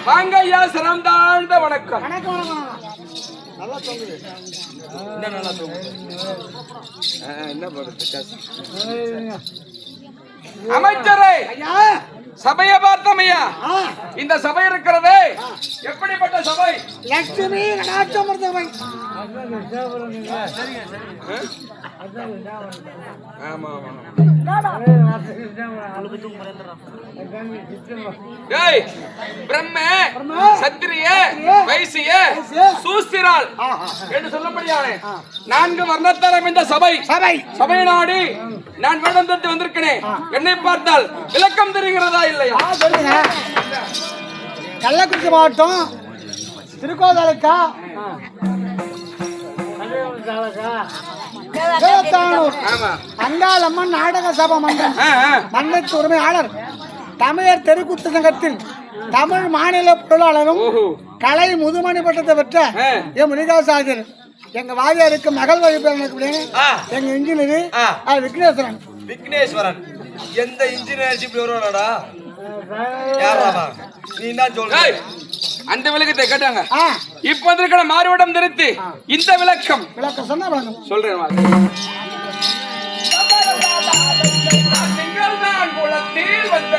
வாங்கய்யா சரம் தாழ்ந்த வணக்கம். அமைச்சரே, சபையை பார்த்தமையா? இந்த சபை இருக்கிறது எப்படிப்பட்ட சபை? லட்சுமி கடாட்சம் சபை. ஆமா ஆமா. பிரம்ம சத்திரிய வைசிய சூஸ்திரால் என்று சொல்லப்படியான 4 வர்ணத்தரம் இந்த சபை சபை நாடி நான் வேடம் தொட்டு வந்திருக்கிறேன். என்னை பார்த்தால் விளக்கம் தெரிகிறதா இல்லையா? கள்ளக்குறிச்சி மாவட்டம் திருக்கோதாலைக்கா அங்காளம்மன் நாடக சபை மன்றம் மன்றத்து உரிமையாளர் தமிழர் தெருக்கூத்து சங்கத்தில் தமிழ் மாநில பொருளாளரும் கலை முதுமணி பட்டத்தை பெற்ற என் முனிகாசாஜர் எங்க வாதியாருக்கு மகள் வழிபேரனுக்கு எங்க இன்ஜினியர் விக்னேஸ்வரன். எந்த இன்ஜினியர் இப்படி வருவாடா? நீ என்ன சொல்ற? அந்த விளக்கத்தை கேட்டாங்க. இப்ப வந்திருக்கிற மாறுவிடம் திருத்தி இந்த விளக்கம் சொன்ன சொல்றேன். குளத்தில் வந்த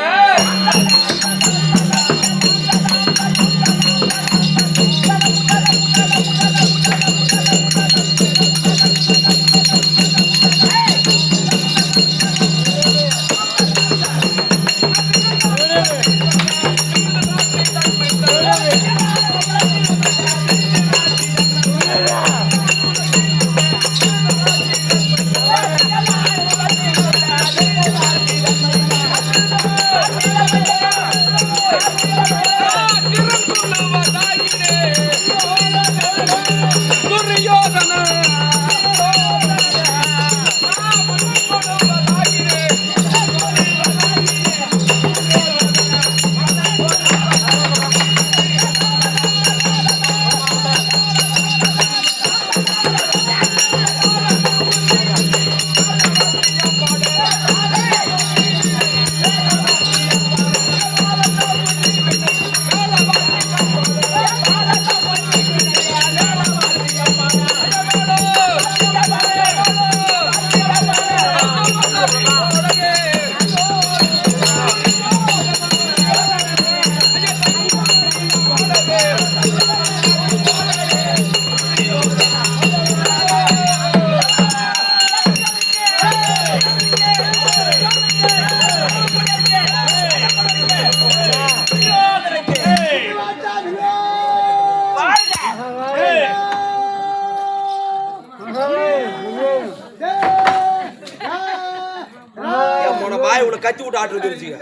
வாய் உள்ள கத்தி விட்டு ஆட்டு வச்சிருச்சுங்க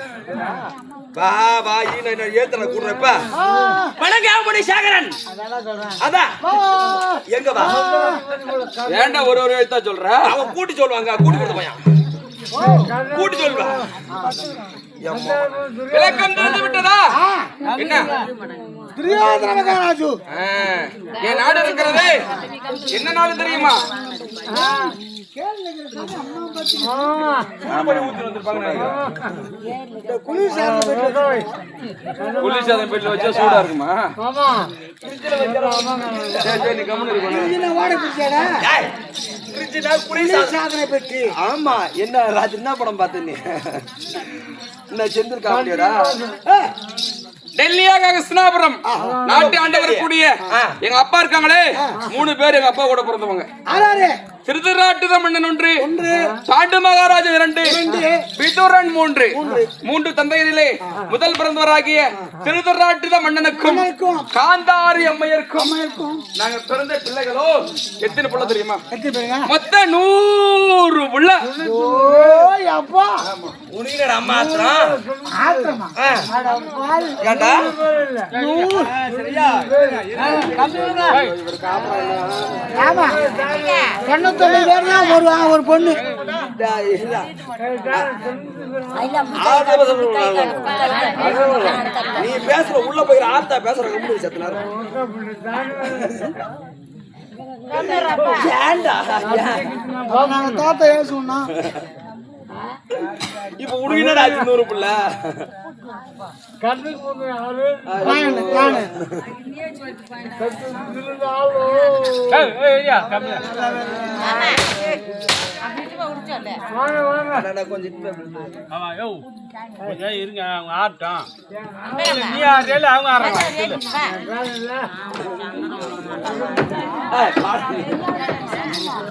வா வா ஈன ஏத்தன கூடுறப்ப வணங்காமுடி சேகரன் அதான் எங்க வா ஏன்டா ஒரு எழுத்தா சொல்ற அவன் கூட்டி சொல்லுவாங்க கூட்டி கொடுத்த பையன் கூட்டி சொல்லுவா விளக்கம் தெரிந்து விட்டதா என்ன துரியோதன மகாராஜு என் நாடு இருக்கிறது என்ன நாடு தெரியுமா குளிர் சாதம் பெட்டில் வச்சா சூடா இருக்குமா சரி சரி நீ கம்முனு இருக்கணும் ஓட பிடிச்சாடா குளிர் சாதனை பெட்டி. ஆமா என்ன ராஜ் என்ன படம் பார்த்து நீ என்ன செந்தில் காமெடியாடா டெல்லியாக கிருஷ்ணாபுரம் நாட்டு ஆண்டவர் கூடிய எங்க அப்பா இருக்காங்களே 3 பேர் எங்க அப்பா கூட பிறந்தவங்க. ஆறாரே திருதராட்டித மன்னன் 1, சாண்டு மகாராஜா 2, விதுரன் 3 தந்தையரிலே முதல் பிறந்தவராகிய திருதராட்டித மன்னனுக்கும் காந்தாரி அம்மையருக்கும் நாங்க பிறந்த பிள்ளைகளோ எத்தனை புள்ள தெரியுமா? மொத்தம் 100 புள்ள. ஓய் அப்பா உனிங்கடா அம்மா ஆத்திரமா ஏண்டா ஆமா 99 பேர் தான் ஒரு பொண்ணு. நீ பேசுற உள்ள போய் ஆத்தா பேசுற கம்பெனி சத்துனாரு நாங்க தாத்தா ஏன் சொன்னா இப்ப உனக்கு ஆச்சு 100 புள்ள இருங்க அவங்க ஆட்டம் நீ ஆடுறேன் அவங்க ஆடுறாங்க